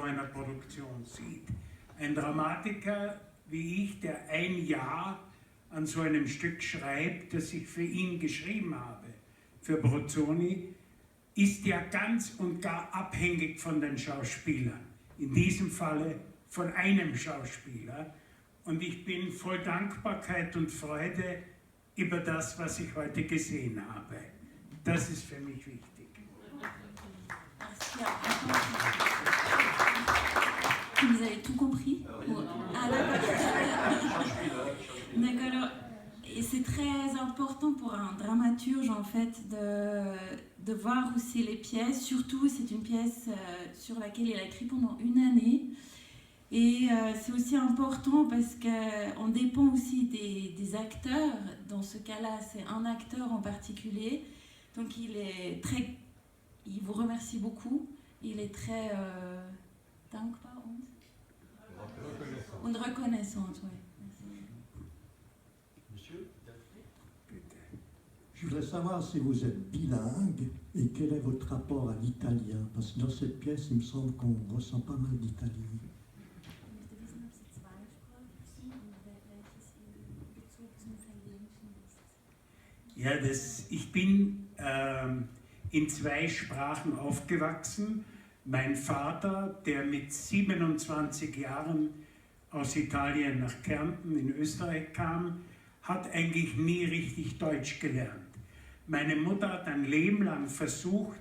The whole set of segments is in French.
so einer Produktion sieht. Ein Dramatiker wie ich, der ein Jahr an so einem Stück schreibt, das ich für ihn geschrieben habe, für Brozzoni, ist ja ganz und gar abhängig von den Schauspielern. In diesem Falle von einem Schauspieler. Und ich bin voll Dankbarkeit und Freude über das, was ich heute gesehen habe. Das ist für mich wichtig. Vous avez tout compris? Ah, d'accord. Et c'est très important pour un dramaturge en fait de voir aussi les pièces. Surtout, c'est une pièce sur laquelle il a écrit pendant une année. Et c'est aussi important parce qu'on dépend aussi des acteurs. Dans ce cas-là, c'est un acteur en particulier. Donc il vous remercie beaucoup. Il est très dankbar und reconnaissante. Ouais. Monsieur, je voudrais savoir si vous êtes bilingue et quel est votre rapport à l'italien. Parce que dans cette pièce, il me semble qu'on ressent pas mal d'italien. Ja, ich bin in 2 Sprachen aufgewachsen. Mein Vater, der mit 27 Jahren aus Italien nach Kärnten in Österreich kam, hat eigentlich nie richtig Deutsch gelernt. Meine Mutter hat ein Leben lang versucht,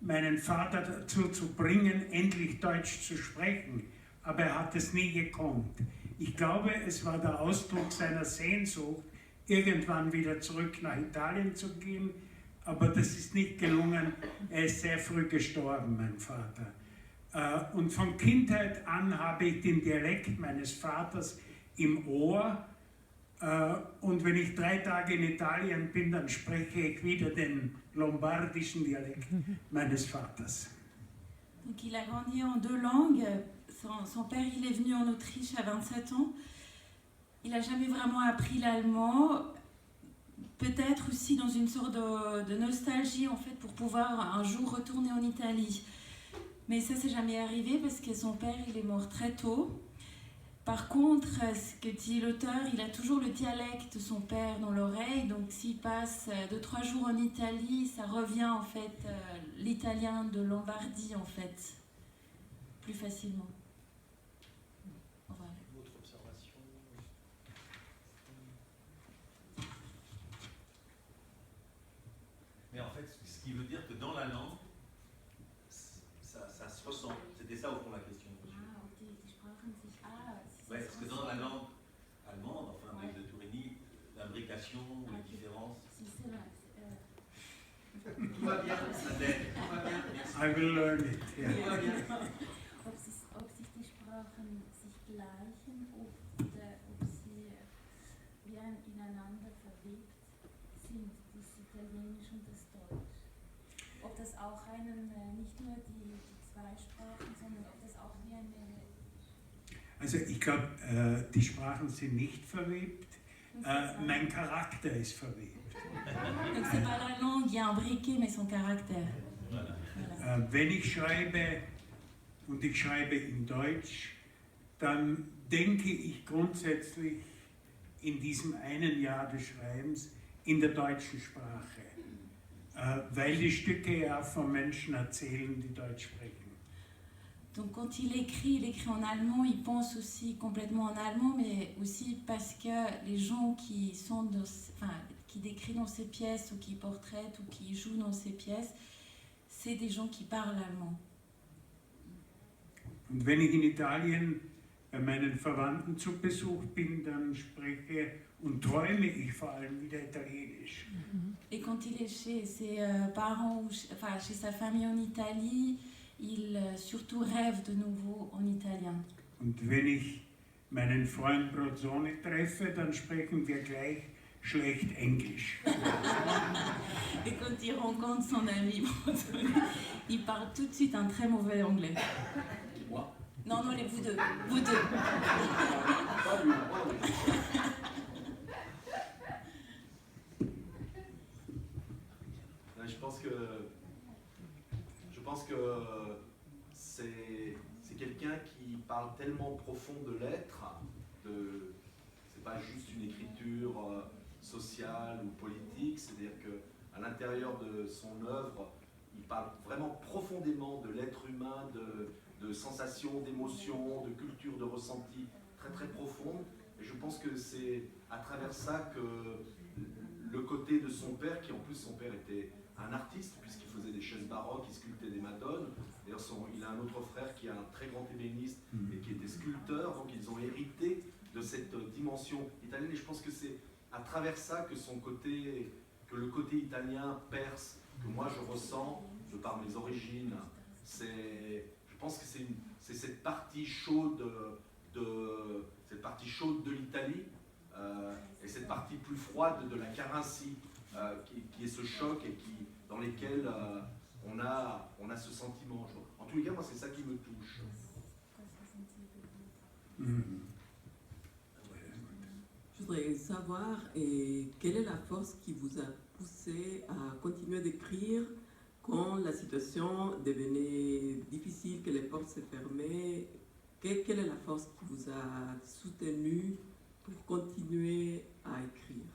meinen Vater dazu zu bringen, endlich Deutsch zu sprechen, aber er hat es nie gekonnt. Ich glaube, es war der Ausdruck seiner Sehnsucht, irgendwann wieder zurück nach Italien zu gehen, aber das ist nicht gelungen. Er ist sehr früh gestorben, mein Vater. Und von Kindheit an habe ich den Dialekt meines Vaters im Ohr. Und wenn ich 3 Tage in Italien bin, dann spreche ich wieder den lombardischen Dialekt meines Vaters. Donc il a grandi en 2 langues. Son père, il est venu en Autriche à 27 ans. Il n'a jamais vraiment appris l'allemand. Peut-être aussi dans une sorte de nostalgie en fait pour pouvoir un jour retourner en Italie. Mais ça, c'est jamais arrivé parce que son père, il est mort très tôt. Par contre, ce que dit l'auteur, il a toujours le dialecte de son père dans l'oreille. Donc s'il passe 2-3 jours en Italie, ça revient en fait l'italien de Lombardie en fait, plus facilement. Voilà. Autre observation? Mais en fait, ce qui veut dire que dans la langue, ça se ressent. C'était ça au fond la question. Ah, ok, die Sprachen sich. Ouais, parce que dans la langue allemande, enfin de Turini, l'imbrication, les différences. Si, c'est vrai. Tout va bien, Adèle, tout va bien. Merci. I will learn it. Yeah. Tout va bien. Ob sich die Sprachen sich gleichen oder ob sie wie ineinander verwebt sind, das Italienisch und das Deutsch. Ob das auch nicht nur die 2 Sprachen, sondern ob das auch wie eine... Also ich glaube, die Sprachen sind nicht verwebt. Mein Charakter ist verwebt. Donc c'est pas la langue qui est imbriquée, mais son caractère. Voilà. Wenn ich schreibe und ich schreibe in Deutsch, dann denke ich grundsätzlich in diesem einen Jahr des Schreibens in der deutschen Sprache, weil die Stücke ja von Menschen erzählen, die Deutsch sprechen. Donc quand il écrit en allemand, il pense aussi complètement en allemand, mais aussi parce que les gens qui décrivent dans ses pièces ou qui portraitent ou qui jouent dans ses pièces, c'est des gens qui parlent allemand. Und wenn ich in Italien bei meinen Verwandten zu Besuch bin, dann spreche und träume ich vor allem wieder Italienisch. Et quand il est chez ses parents, chez sa famille en Italie, il surtout rêve de nouveau en italien. Und wenn ich meinen Freund Brozzoni treffe, dann sprechen wir gleich schlecht Englisch. Et quand il rencontre son ami Brozzoni, il parle tout de suite un très mauvais anglais. Moi? Non, vous deux. Vous deux. Je pense que c'est c'est quelqu'un qui parle tellement profond de l'être, c'est pas juste une écriture sociale ou politique, c'est-à-dire qu'à l'intérieur de son œuvre, il parle vraiment profondément de l'être humain, de sensations, d'émotions, de culture, de ressenti très très profondes. Et je pense que c'est à travers ça que le côté de son père, qui en plus son père était un artiste, puisqu'il faisait des chaises baroques, il sculptait des madones. D'ailleurs, il a un autre frère qui est un très grand ébéniste et qui était sculpteur, donc ils ont hérité de cette dimension italienne. Et je pense que c'est à travers ça que que le côté italien perce, que moi je ressens de par mes origines. Je pense que c'est cette partie chaude de l'Italie et cette partie plus froide de la Carinthie, qui est ce choc et dans lesquels on a ce sentiment. En tous les cas, moi, c'est ça qui me touche. Je voudrais savoir quelle est la force qui vous a poussé à continuer d'écrire quand la situation devenait difficile, que les portes se fermaient. Quelle est la force qui vous a soutenu pour continuer à écrire?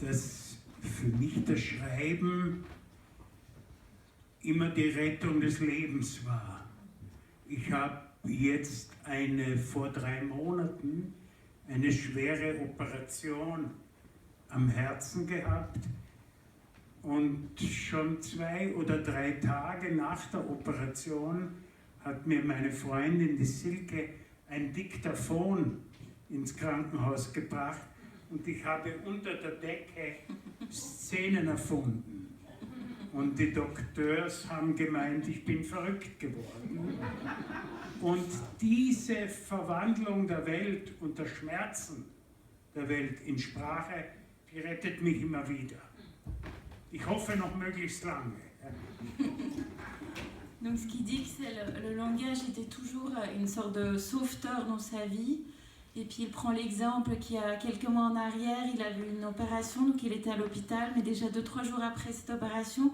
Dass für mich das Schreiben immer die Rettung des Lebens war. Ich habe jetzt vor 3 Monaten eine schwere Operation am Herzen gehabt und schon 2 oder 3 Tage nach der Operation hat mir meine Freundin, die Silke, ein Diktaphon ins Krankenhaus gebracht und ich habe unter der Decke Szenen erfunden. Und die Doktors haben gemeint, ich bin verrückt geworden. Und diese Verwandlung der Welt und der Schmerzen der Welt in Sprache, die rettet mich immer wieder. Ich hoffe noch möglichst lange. Donc ce qu'il dit, que c'est le langage était toujours une sorte de sauveteur dans sa vie. Et puis il prend l'exemple qu'il y a quelques mois en arrière, il a eu une opération, donc il était à l'hôpital, mais déjà 2-3 jours après cette opération,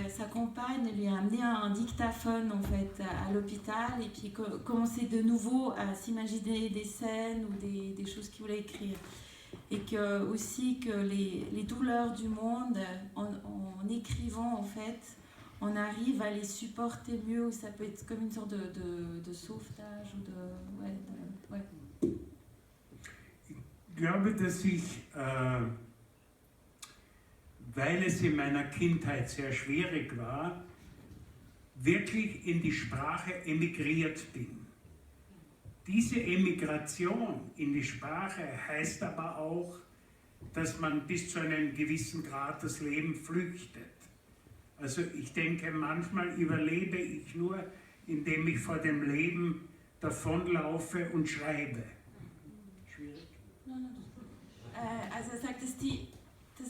sa compagne lui a amené un dictaphone en fait à l'hôpital et puis commençait de nouveau à s'imaginer des scènes ou des choses qu'il voulait écrire. Et que aussi que les douleurs du monde, en écrivant en fait, on arrive à les supporter mieux, ou ça peut être comme une sorte de sauvetage ou ouais. Ich glaube, dass ich, weil es in meiner Kindheit sehr schwierig war, wirklich in die Sprache emigriert bin. Diese Emigration in die Sprache heißt aber auch, dass man bis zu einem gewissen Grad das Leben flüchtet. Also ich denke, manchmal überlebe ich nur, indem ich vor dem Leben davonlaufe und schreibe. Schwierig? Also er sagt, das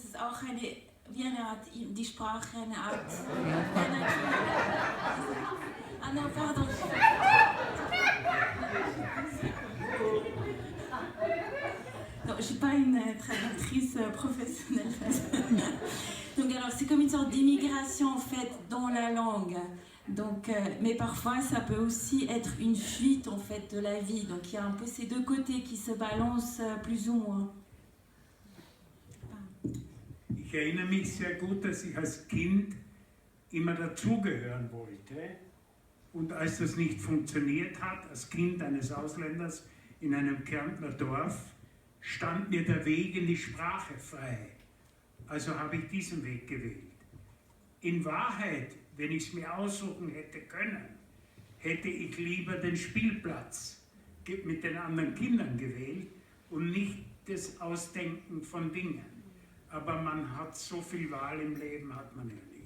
ist auch wie eine Art, die Sprache, eine Art... Ah non, pardon. Non, je ne suis pas une traductrice professionnelle. Donc alors, c'est comme une sorte d'immigration en fait dans la langue. Donc, mais parfois, ça peut aussi être une fuite en fait de la vie. Donc, il y a un peu ces deux côtés qui se balancent plus ou moins. Ich erinnere mich sehr gut, dass ich als Kind immer dazugehören wollte. Und als das nicht funktioniert hat, als Kind eines Ausländers in einem Kärntner Dorf, stand mir der Weg in die Sprache frei. Also habe ich diesen Weg gewählt. In Wahrheit, wenn ich es mir aussuchen hätte können, hätte ich lieber den Spielplatz mit den anderen Kindern gewählt und nicht das Ausdenken von Dingen. Aber man hat so viel Wahl im Leben, hat man ja nicht.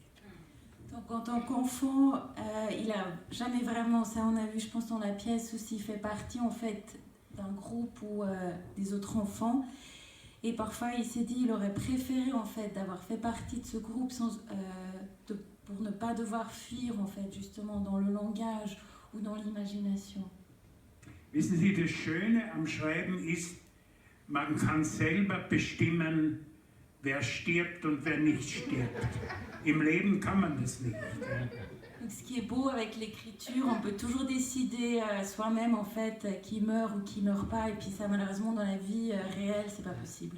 Donc en tant qu'enfant, il n'a jamais vraiment, ça on a vu je pense dans la pièce aussi, fait partie en fait d'un groupe ou des autres enfants. Et parfois il s'est dit il aurait préféré en fait d'avoir fait partie de ce groupe pour ne pas devoir fuir en fait justement dans le langage ou dans l'imagination. Wissen Sie, das Schöne am Schreiben ist, man kann selber bestimmen, wer stirbt und wer nicht stirbt. Im Leben kann man das nicht. Donc, ce qui est beau avec l'écriture, on peut toujours décider soi-même en fait qui meurt ou qui meurt pas, et puis ça malheureusement dans la vie réelle c'est pas possible.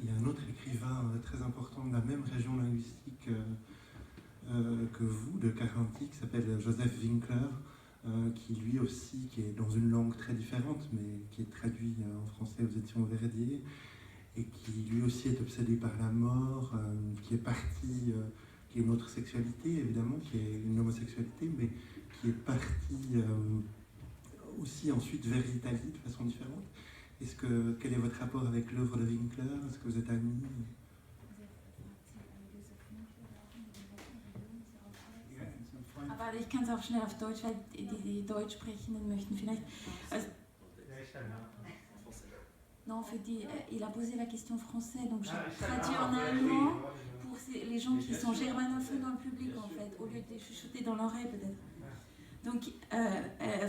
Il y a un autre écrivain très important de la même région linguistique que vous, de Carinthie, qui s'appelle Joseph Winkler, qui lui aussi, qui est dans une langue très différente, mais qui est traduit en français aux éditions Verdier, et qui lui aussi est obsédé par la mort, qui est parti, qui est une autre sexualité évidemment, qui est une homosexualité, mais qui est parti aussi ensuite vers l'Italie de façon différente. Quel est votre rapport avec l'œuvre de Winkler? Est-ce que vous êtes amis? Aber ich kann es auch schnell auf Deutsch, weil die Deutsch sprechenden möchten vielleicht. Also, non, il a posé la question français, donc je traduis en allemand pour les gens qui sont germanophones dans le public en fait, au lieu de chuchoter dans l'oreille peut-être. Donc,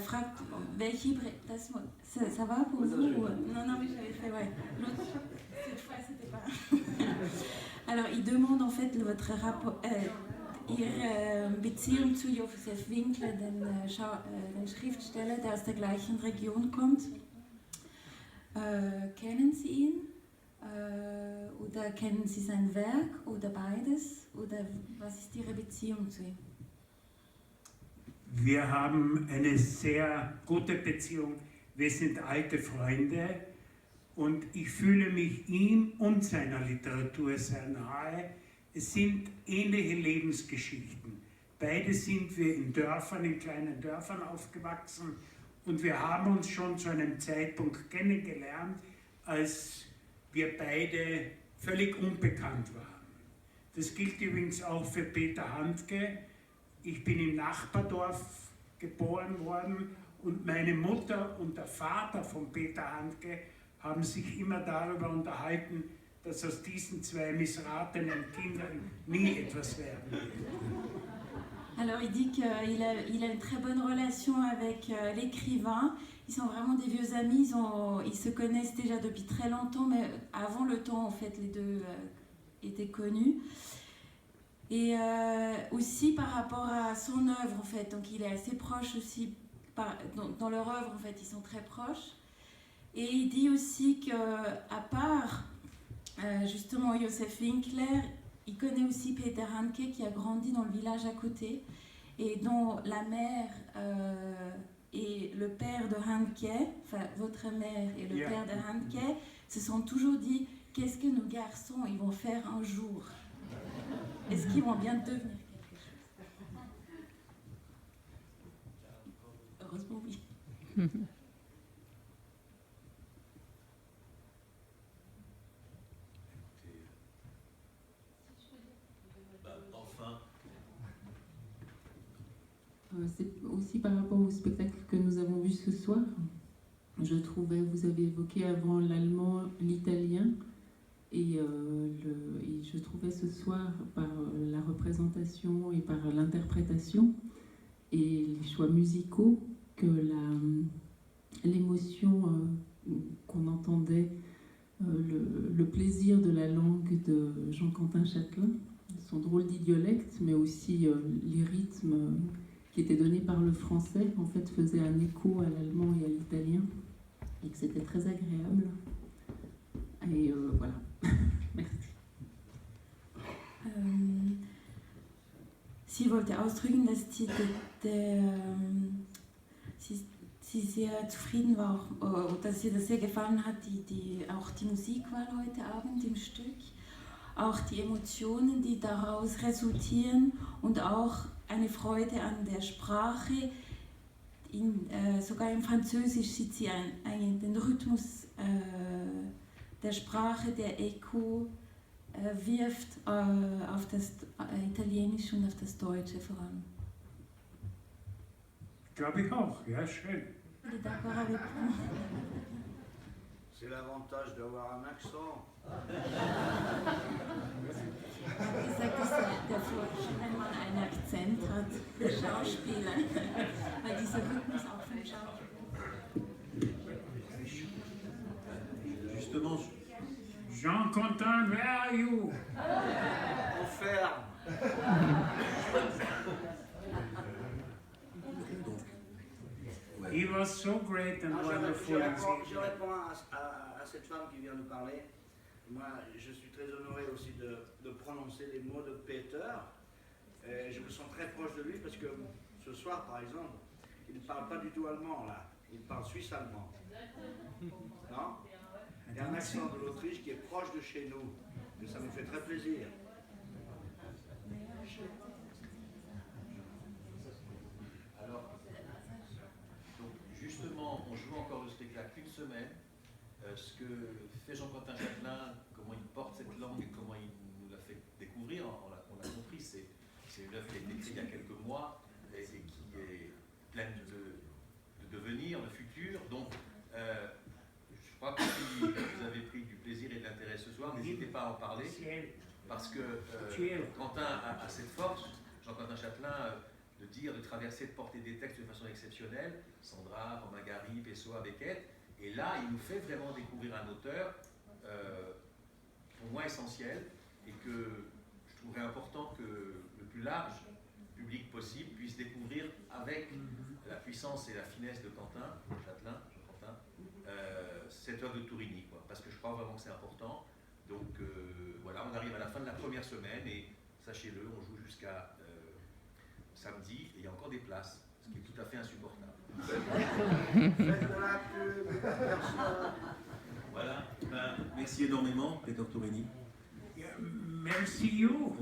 fragt, welche ça va pour vous ou... Non, mais j'avais fait, ouais. L'autre, cette fois, c'était pas... Alors, il demande en fait votre rapport, Ihre Beziehung zu Joseph Winkler, den Schriftsteller, der aus der gleichen Region kommt. Kennen Sie ihn? Oder kennen Sie sein Werk? Oder beides? Oder was ist Ihre Beziehung zu ihm? Wir haben eine sehr gute Beziehung. Wir sind alte Freunde und ich fühle mich ihm und seiner Literatur sehr nahe. Es sind ähnliche Lebensgeschichten. Beide sind wir in Dörfern, in kleinen Dörfern aufgewachsen und wir haben uns schon zu einem Zeitpunkt kennengelernt, als wir beide völlig unbekannt waren. Das gilt übrigens auch für Peter Handke. Ich bin im Nachbardorf geboren worden und meine Mutter und der Vater von Peter Handke haben sich immer darüber unterhalten, dass aus diesen zwei missratenen Kindern nie etwas werden wird. Alors il dit qu'il a une très bonne relation avec l'écrivain. Ils sont vraiment des vieux amis, ils se connaissent déjà depuis très longtemps, mais avant le temps en fait les deux étaient connus. Et aussi par rapport à son œuvre en fait, donc il est assez proche aussi, dans leur œuvre en fait ils sont très proches. Et il dit aussi qu'à part justement Joseph Winkler, il connaît aussi Peter Handke qui a grandi dans le village à côté et dont la mère et le père de Handke, enfin votre mère et le père de Handke se sont toujours dit qu'est-ce que nos garçons ils vont faire un jour? Est-ce qu'ils vont bien devenir quelque chose? Heureusement oui. C'est aussi par rapport au spectacle que nous avons vu ce soir. Je trouvais, vous avez évoqué avant l'allemand, l'italien, et je trouvais ce soir par la représentation et par l'interprétation et les choix musicaux que l'émotion qu'on entendait, le plaisir de la langue de Jean-Quentin Châtelain, son drôle d'idiolecte, mais aussi les rythmes qui étaient donnés par le français, en fait, faisaient un écho à l'allemand et à l'italien, et que c'était très agréable. Et voilà. Merci. Sie wollte ausdrücken, dass sie sehr zufrieden war, dass ihr das sehr gefallen hat, auch die Musikwahl heute Abend im Stück, auch die Emotionen, die daraus resultieren und auch eine Freude an der Sprache. Sogar im Französisch sieht sie den Rhythmus der Sprache, der Echo wirft auf das Italienische und auf das Deutsche vor allem. Glaube ich auch, ja, schön. Il est d'accord avec vous. C'est l'avantage d'avoir un accent. Er sagt, dass der wenn man einen Akzent hat, der Schauspieler, weil dieser Rhythmus auch vom Schauspieler. Justement, Jean Quentin, where are you? Enfer. He was so great and Ah, wonderful. je réponds à cette femme qui vient de parler. Moi, je suis très honoré aussi de prononcer les mots de Peter. Et je me sens très proche de lui parce que ce soir, par exemple, il ne parle pas du tout allemand là. Il parle suisse-allemand. Non? Il y a un accent de l'Autriche qui est proche de chez nous. Et ça me fait très plaisir. alors, donc justement, on joue encore le spectacle une semaine. Ce que fait Jean-Quentin Châtelain, comment il porte cette langue et comment il nous l'a fait découvrir, on l'a compris, c'est une œuvre qui a été écrite il y a quelques mois et qui est pleine de devenir, de futur. Donc, je crois que si vous avez pris du plaisir et de l'intérêt ce soir, n'hésitez pas à en parler, parce que Quentin a cette force, Jean-Quentin Châtelain, de dire, de traverser, de porter des textes de façon exceptionnelle, Sandra, Romain Gary, Pessoa, Beckett, et là, il nous fait vraiment découvrir un auteur, pour moi essentiel, et que je trouverais important que le plus large public possible puisse découvrir avec la puissance et la finesse de Quentin Châtelain, cette œuvre de Tourigny, quoi, parce que je crois vraiment que c'est important. Donc voilà, on arrive à la fin de la première semaine et sachez-le, on joue jusqu'à samedi et il y a encore des places, ce qui est tout à fait insupportable. Voilà, ben, merci énormément, Peter Tourigny. Yeah, merci you.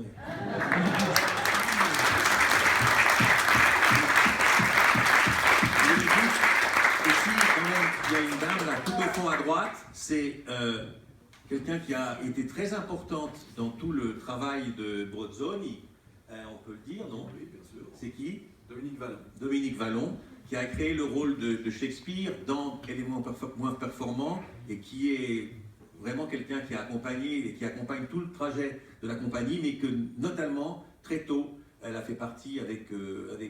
Ici, quand même, il y a une dame là, tout au fond à droite, c'est quelqu'un qui a été très importante dans tout le travail de Brozzoni, on peut le dire, non? Oui, bien sûr. C'est qui? Dominique Vallon. Dominique Vallon, qui a créé le rôle de Shakespeare dans Elle est moins performant, et qui est vraiment quelqu'un qui a accompagné et qui accompagne tout le trajet de la compagnie, mais que notamment, très tôt, elle a fait partie avec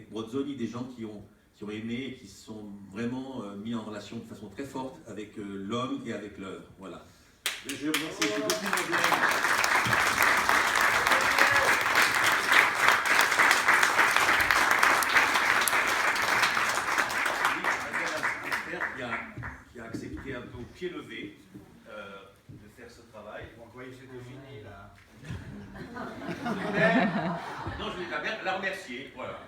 Brozzoni des gens qui ont aimé et qui se sont vraiment mis en relation de façon très forte avec l'homme et avec l'œuvre. Voilà. Je vous remercie beaucoup. Qui a accepté un peu au pied levé de faire ce travail. On croyait que c'était fini là. Non, je vais la remercier. Voilà.